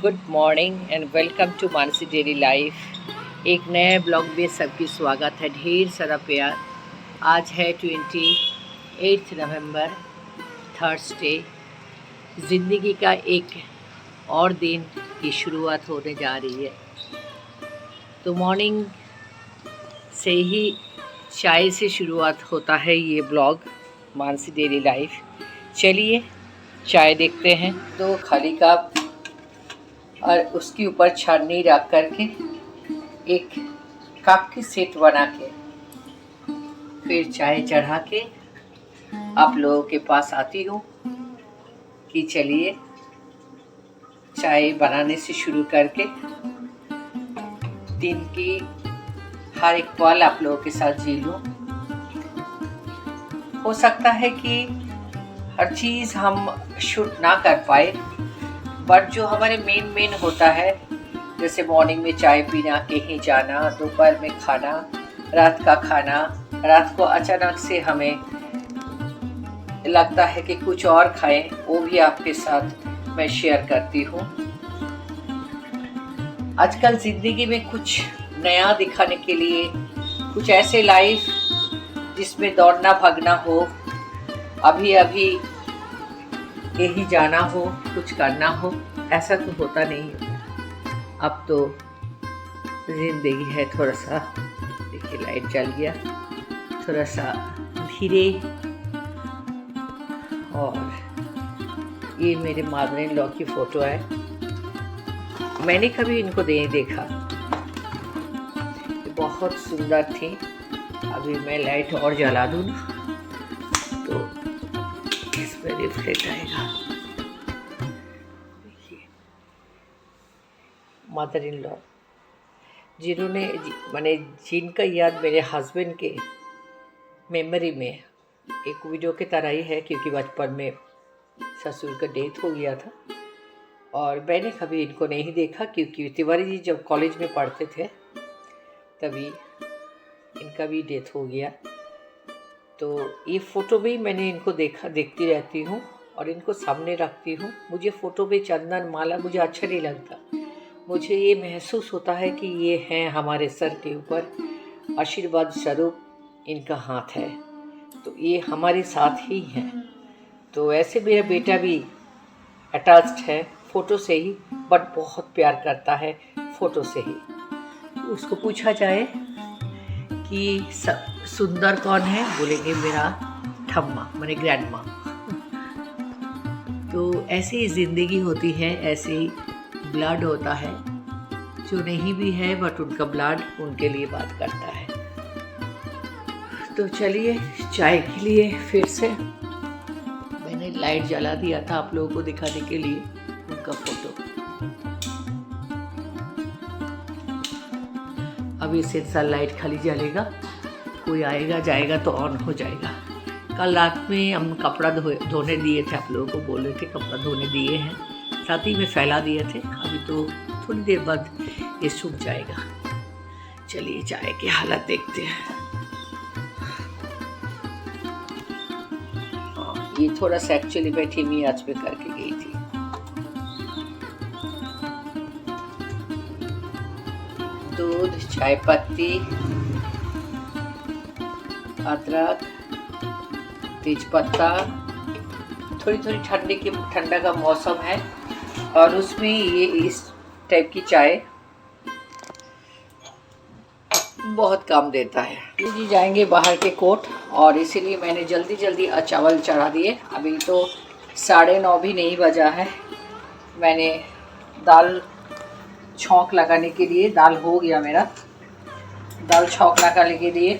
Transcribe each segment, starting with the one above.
Good morning and welcome to Mansi daily life. एक नए blog में सबकी स्वागत है। ढेर सारा प्यार। आज है 28 नवंबर, थर्सडे। ज़िंदगी का एक और दिन की शुरुआत होने जा रही है। तो मॉर्निंग से ही चाय से शुरुआत होता है ये ब्लॉग मानसी डेली लाइफ। चलिए चाय देखते हैं। दो खाली कप और उसके ऊपर छन्नी रख करके एक कप की सेट बना के फिर चाय चढ़ा के आप लोगों के पास आती हूँ कि चलिए चाय बनाने से शुरू करके दिन की हर एक पल आप लोगों के साथ जी लूँ। हो सकता है कि हर चीज़ हम शूट ना कर पाए, बट जो हमारे मेन होता है, जैसे मॉर्निंग में चाय पीना, कहीं जाना, दोपहर में खाना, रात का खाना, रात को अचानक से हमें लगता है कि कुछ और खाएं, वो भी आपके साथ मैं शेयर करती हूँ। आजकल ज़िंदगी में कुछ नया दिखाने के लिए, कुछ ऐसे लाइफ जिसमें दौड़ना भागना हो, अभी अभी कहीं जाना हो, कुछ करना हो, ऐसा तो होता नहीं है। अब तो ज़िंदगी है थोड़ा सा, देखिए लाइट जल गया, थोड़ा सा धीरे। और ये मेरे मदर इन लॉ की फ़ोटो है। मैंने कभी इनको नहीं देखा, बहुत सुंदर थी। अभी मैं लाइट और जला दूँ तो इसमें रिफ्लेक्ट आएगा। देखिए मदर इन लॉ, जिन्होंने मैंने जिनका याद मेरे हस्बैंड के मेमोरी में एक वीडियो की तरह ही है, क्योंकि बचपन में ससुर का डेथ हो गया था और मैंने कभी इनको नहीं देखा, क्योंकि तिवारी जी जब कॉलेज में पढ़ते थे तभी इनका भी डेथ हो गया। तो ये फ़ोटो भी मैंने इनको देखती रहती हूँ और इनको सामने रखती हूँ। मुझे फ़ोटो पे चंदन माला मुझे अच्छा नहीं लगता। मुझे ये महसूस होता है कि ये हैं हमारे सर के ऊपर, आशीर्वाद स्वरूप इनका हाथ है, तो ये हमारे साथ ही हैं। तो ऐसे मेरा बेटा भी अटैच्ड है फ़ोटो से ही, बट बहुत प्यार करता है फ़ोटो से ही। उसको पूछा जाए कि सुंदर कौन है, बोलेंगे मेरा ठम्मा, मैंने ग्रैंड माँ। तो ऐसी ही ज़िंदगी होती है, ऐसे ही ब्लड होता है। जो नहीं भी है बट उनका ब्लड उनके लिए बात करता है। तो चलिए चाय के लिए फिर से मैंने लाइट जला दिया था आप लोगों को दिखाने के लिए उनका फ़ोटो। अभी से लाइट खाली जलेगा, कोई आएगा जाएगा तो ऑन हो जाएगा। कल रात में हम कपड़ा धोने दिए थे, आप लोगों को बोल रहे थे कपड़ा धोने दिए हैं, साथ ही में फैला दिए थे। अभी तो थोड़ी देर बाद ये सूख जाएगा। चलिए चाय की हालत देखते हैं। ये थोड़ा सा एक्चुअली मैं धीमी आंच पे करके गई थी। दूध, चाय पत्ती, अदरक, तेजपत्ता, थोड़ी ठंडा का मौसम है और उसमें ये इस टाइप की चाय बहुत काम देता है। जी जाएंगे बाहर के कोर्ट, और इसीलिए मैंने जल्दी चावल चढ़ा दिए। अभी तो 9:30 भी नहीं बजा है। मैंने दाल छौंक लगाने के लिए, दाल हो गया मेरा, दाल छौंक लगाने के लिए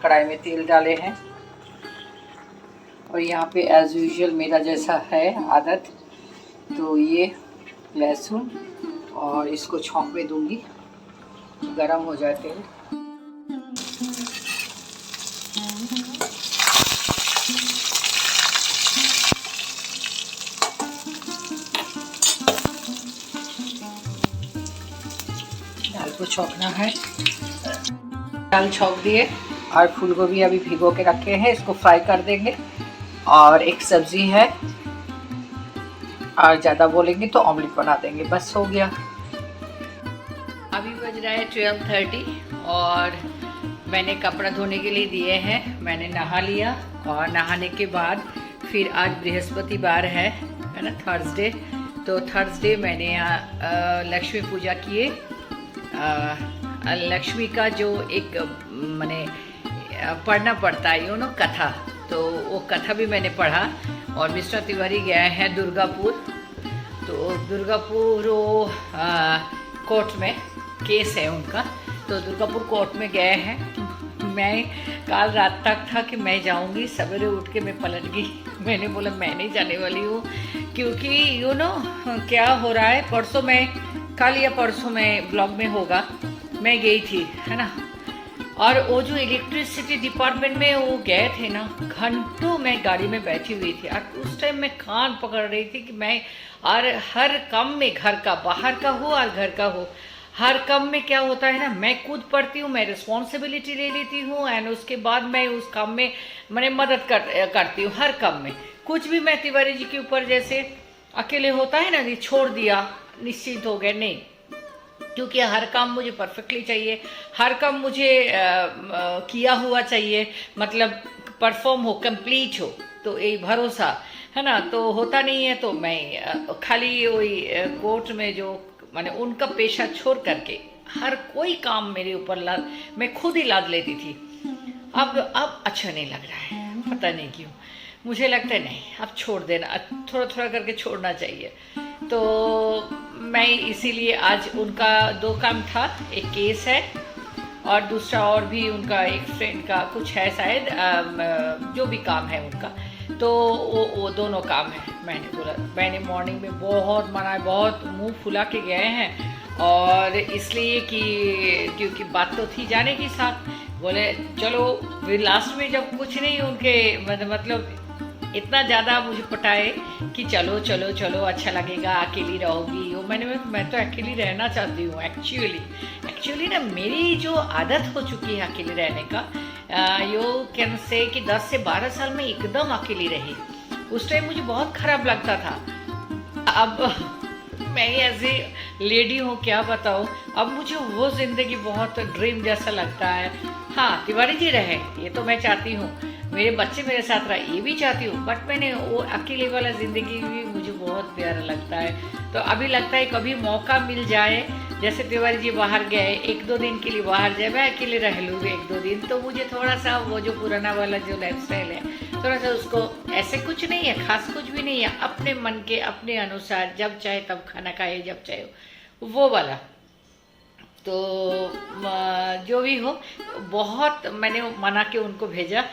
कढ़ाई में तेल डाले हैं। और यहाँ पे एज़ यूजुअल मेरा जैसा है आदत, तो ये लहसुन और इसको छौंक में दूंगी, गरम हो जाए तेल। दाल को छौंकना है। दाल छौंक दिए और फूल गोभी अभी भिगो के रखे हैं, इसको फ्राई कर देंगे। और एक सब्ज़ी है, और ज़्यादा बोलेंगे तो ऑमलेट बना देंगे, बस हो गया। अभी बज रहा है 12:30 और मैंने कपड़ा धोने के लिए दिए हैं। मैंने नहा लिया और नहाने के बाद फिर आज बृहस्पतिवार है ना, थर्सडे। तो थर्सडे मैंने यहाँ लक्ष्मी पूजा किए। लक्ष्मी का जो एक मैंने पढ़ना पड़ता है नो कथा, तो वो कथा भी मैंने पढ़ा। और मिस्टर तिवारी गए हैं दुर्गापुर, तो दुर्गापुर वो कोर्ट में केस है उनका, तो दुर्गापुर कोर्ट में गए हैं। मैं कल रात तक था कि मैं जाऊंगी, सवेरे उठ के मैं पलट गई। मैंने बोला मैं नहीं जाने वाली हूँ, क्योंकि यू नो क्या हो रहा है। परसों मैं, कल या परसों में ब्लॉग में होगा, मैं गई थी है ना, और वो जो इलेक्ट्रिसिटी डिपार्टमेंट में वो गए थे ना, घंटों मैं गाड़ी में बैठी हुई थी। और उस टाइम मैं कान पकड़ रही थी कि मैं, और हर काम में, घर का बाहर का हो और घर का हो, हर काम में क्या होता है ना, मैं खुद पढ़ती हूँ, मैं रिस्पॉन्सिबिलिटी ले लेती हूँ, एंड उसके बाद मैं उस काम में मैंने मदद करती हूँ हर काम में। कुछ भी मैं तिवारी जी के ऊपर जैसे अकेले होता है ना, छोड़ दिया निश्चिंत हो गए, नहीं, क्योंकि हर काम मुझे परफेक्टली चाहिए, हर काम मुझे किया हुआ चाहिए, मतलब परफॉर्म हो, कंप्लीट हो, तो यही भरोसा है ना। तो होता नहीं है, तो मैं खाली वही कोर्ट में जो मैंने उनका पेशा छोड़ करके हर कोई काम मेरे ऊपर मैं खुद ही लाद लेती थी। अब अच्छा नहीं लग रहा है, पता नहीं क्यों। मुझे लगता है नहीं, अब छोड़ देना, थोड़ा थोड़ा करके छोड़ना चाहिए। तो मैं इसीलिए आज उनका 2 काम था, एक केस है और दूसरा और भी उनका एक फ्रेंड का कुछ है शायद, जो भी काम है उनका, तो वो दोनों काम है। मैंने बोला, मैंने मॉर्निंग में बहुत मना, बहुत मुंह फुला के गए हैं, और इसलिए कि क्योंकि बात तो थी जाने के साथ, बोले चलो। फिर लास्ट में जब कुछ नहीं, उनके मतलब इतना ज़्यादा मुझे पटाए कि चलो चलो चलो, अच्छा लगेगा, अकेली रहोगी। वो मैं तो अकेली रहना चाहती हूँ एक्चुअली ना, मेरी जो आदत हो चुकी है अकेले रहने का, यू कैन से कि 10 से 12 साल में एकदम अकेली रही। उस टाइम मुझे बहुत खराब लगता था। अब मैं ऐसी लेडी हूँ, क्या बताऊँ, अब मुझे वो जिंदगी बहुत ड्रीम जैसा लगता है। हाँ, तिवारी जी रहे, ये तो मैं चाहती हूँ, मेरे बच्चे मेरे साथ रहे, ये भी चाहती हूँ, बट मैंने वो अकेले वाला ज़िंदगी भी मुझे बहुत प्यारा लगता है। तो अभी लगता है कभी मौका मिल जाए, जैसे तिवारी जी बाहर गए, 1-2 दिन के लिए बाहर जाए, मैं अकेले रह लूँगी 1-2 दिन, तो मुझे थोड़ा सा वो जो पुराना वाला जो लाइफस्टाइल है, थोड़ा सा उसको, ऐसे कुछ नहीं है, खास कुछ भी नहीं है, अपने मन के अपने अनुसार जब चाहे तब खाना खाए, जब चाहे वो वाला। तो जो भी हो, बहुत मैंने मना के उनको भेजा,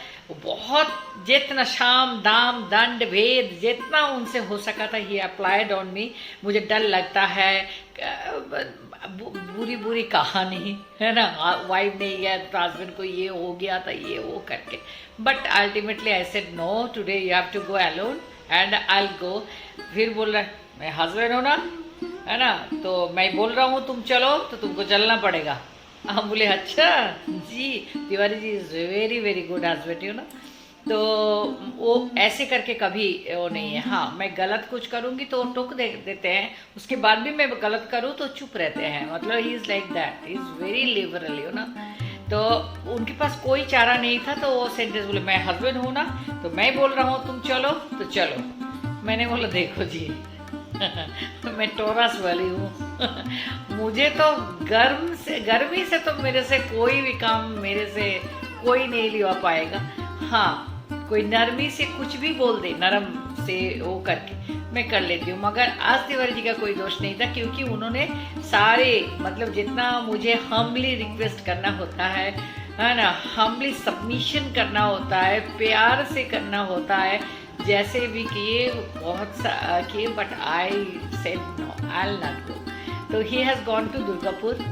बहुत जितना शाम दाम दंड भेद जितना उनसे हो सका था, ही अप्लाइड ऑन मी। मुझे डर लगता है, बुरी बुरी कहानी है ना, वाइफ ने या हस्बैंड को ये हो गया था, ये वो करके, but ultimately I said no, today you have to go alone and I will go. फिर बोल रहा मैं हस्बैंड हो ना, है ना, तो मैं बोल रहा हूँ तुम चलो, तो तुमको चलना पड़ेगा। हम बोले अच्छा जी, Tiwari ji is very very good husband, you ना। तो वो ऐसे करके कभी वो नहीं है। हाँ, मैं गलत कुछ करूँगी तो वो टोक देते हैं, उसके बाद भी मैं गलत करूँ तो चुप रहते हैं, मतलब he is like that, he is very liberal, you ना। तो उनके पास कोई चारा नहीं था, तो वो सेंटेंस बोले मैं हस्बैंड हूँ ना, तो मैं बोल रहा हूँ तुम चलो तो चलो। मैंने बोला देखो जी मैं टोरस वाली हूँ मुझे तो गर्मी से तो मेरे से कोई भी काम, मेरे से कोई नहीं लिवा पाएगा। हाँ, कोई नरमी से कुछ भी बोल दे, नरम से वो करके मैं कर लेती हूँ। मगर आज तिवारी जी का कोई दोष नहीं था, क्योंकि उन्होंने सारे, मतलब जितना मुझे हम्बली रिक्वेस्ट करना होता है ना, हम्बली सबमिशन करना होता है, प्यार से करना होता है, जैसे भी किए बहुत किए, but I said no, I will not go. तो he has gone to Durgapur,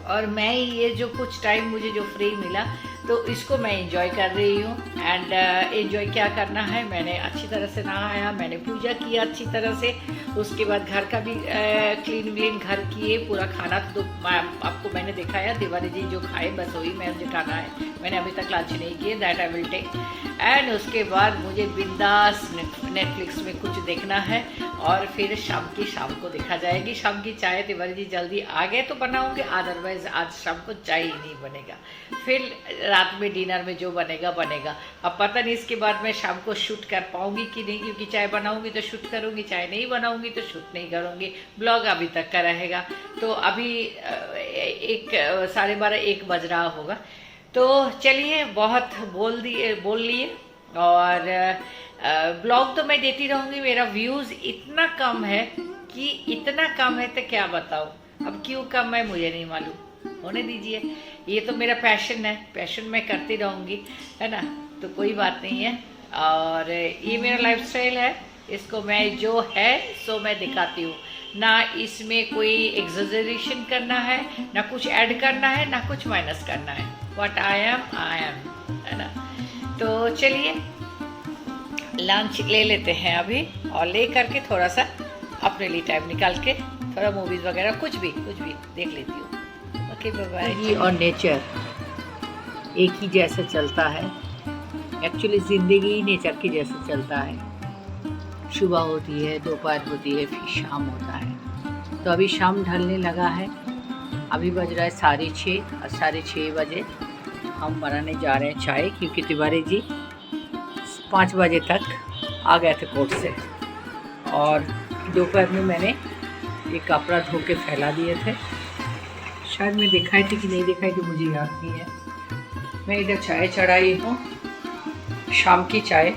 और मैं ये जो कुछ टाइम मुझे जो फ्री मिला, तो इसको मैं एंजॉय कर रही हूँ। एंड एंजॉय क्या करना है, मैंने अच्छी तरह से नहाया, मैंने पूजा किया अच्छी तरह से, उसके बाद घर का भी क्लीन व्लीन घर किए, पूरा खाना तो आपको मैंने दिखाया, तिवारी जी जो खाए बस वही मुझे खाना है, मैंने अभी तक लंच नहीं किया, that I will take. And उसके बाद मुझे बिंदास नेटफ्लिक्स में कुछ देखना है और फिर शाम को देखा जाएगी। शाम की चाय तिवारी जी जल्दी आ गए तो बनाऊंगी, अदरवाइज आज शाम को चाय ही नहीं बनेगा, फिर रात में डिनर में जो बनेगा बनेगा। अब पता नहीं इसके बाद मैं शाम को शूट कर पाऊंगी कि नहीं, क्योंकि चाय बनाऊंगी तो शूट करूंगी, चाय नहीं बनाऊंगी तो शूट नहीं करूंगी। ब्लॉग अभी तक का रहेगा। तो अभी 12:30-1 बज रहा होगा। तो चलिए, बहुत बोल लिए और ब्लॉग तो मैं देती रहूँगी। मेरा व्यूज़ इतना कम है कि इतना कम है तो क्या बताऊँ, अब क्यों कम है मुझे नहीं मालूम, होने दीजिए। ये तो मेरा पैशन है, पैशन मैं करती रहूँगी, है ना, तो कोई बात नहीं है। और ये मेरा लाइफस्टाइल है, इसको मैं जो है सो मैं दिखाती हूँ, ना इसमें कोई एग्जैजरेशन करना है, ना कुछ ऐड करना है, ना कुछ माइनस करना है। व्हाट आई एम, है ना। तो चलिए लंच ले लेते हैं अभी, और ले करके थोड़ा सा अपने लिए टाइम निकाल के थोड़ा मूवीज़ वगैरह कुछ भी देख लेती हूँ। Okay, bye bye. और नेचर एक ही जैसा चलता है, एक्चुअली ज़िंदगी ही नेचर की जैसे चलता है। सुबह होती है, दोपहर होती है, फिर शाम होता है। तो अभी शाम ढलने लगा है, अभी बज रहा है 6:30 और 6:30 बजे हम बनाने जा रहे हैं चाय, क्योंकि तिवारी जी 5 बजे तक आ गए थे कोर्ट से। और दोपहर में मैंने ये कपड़ा धो के फैला दिए थे, शायद मैं दिखाई थी कि नहीं दिखाई थी, मुझे याद नहीं है। मैं इधर चाय चढ़ाई हूँ, शाम की चाय,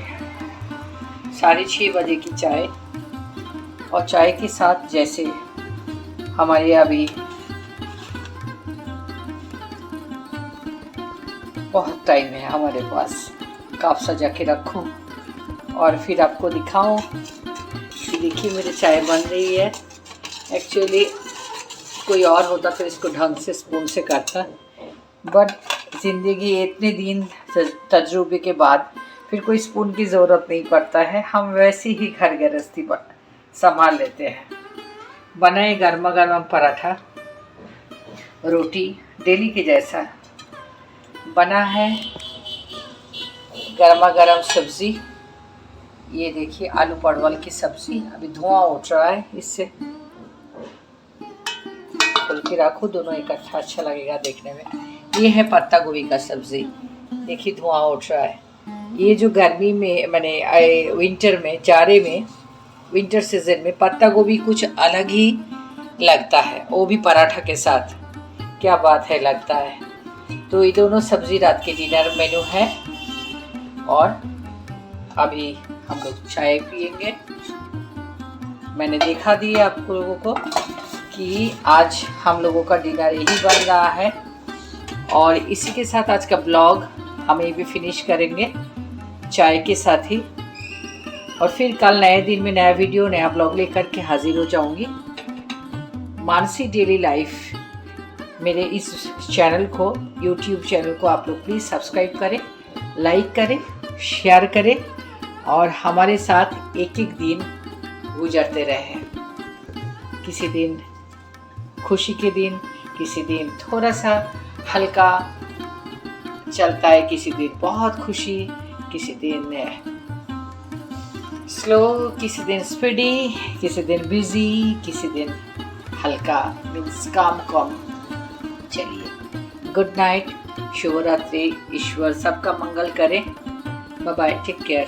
6:30 बजे की चाय। और चाय के साथ जैसे हमारे अभी बहुत टाइम है हमारे पास, कप सजा के रखूं और फिर आपको दिखाऊं कि देखिए मेरी चाय बन रही है। एक्चुअली कोई और होता तो इसको ढंग से स्पून से करता, बट ज़िंदगी इतने दिन तजुर्बे के बाद फिर कोई स्पून की ज़रूरत नहीं पड़ता है, हम वैसे ही घर गृहस्थी संभाल लेते हैं। बनाए गर्मा गर्म पराठा, रोटी डेली के जैसा बना है, गर्मा गर्म सब्ज़ी, ये देखिए आलू परवल की सब्ज़ी, अभी धुआं उठ रहा है, इससे खोल के रखो, दोनों इकट्ठा अच्छा लगेगा देखने में। ये है पत्ता गोभी का सब्ज़ी, देखिए धुआं उठ रहा है। ये जो गर्मी में मैंने विंटर में, जाड़े में, विंटर सीजन में पत्ता गोभी कुछ अलग ही लगता है, वो भी पराठा के साथ, क्या बात है लगता है। तो ये दोनों सब्ज़ी रात के डिनर मेनू है। और अभी हम लोग चाय पियेंगे। मैंने दिखा दिया आप लोगों को कि आज हम लोगों का डिनर यही बन रहा है, और इसी के साथ आज का ब्लॉग हम ये भी फिनिश करेंगे चाय के साथ ही। और फिर कल नए दिन में नया वीडियो, नया ब्लॉग लेकर के हाजिर हो जाऊंगी। मानसी डेली लाइफ मेरे इस चैनल को, यूट्यूब चैनल को आप लोग प्लीज़ सब्सक्राइब करें, लाइक करें, शेयर करें, और हमारे साथ एक एक दिन गुजरते रहें। किसी दिन खुशी के दिन, किसी दिन थोड़ा सा हल्का चलता है, किसी दिन बहुत खुशी, किसी दिन स्लो, किसी दिन स्पीडी, किसी दिन बिजी, किसी दिन हल्का, मीन्स काम। चलिए, गुड नाइट, शुभ रात्रि, ईश्वर सबका मंगल करे। Bye bye, take care.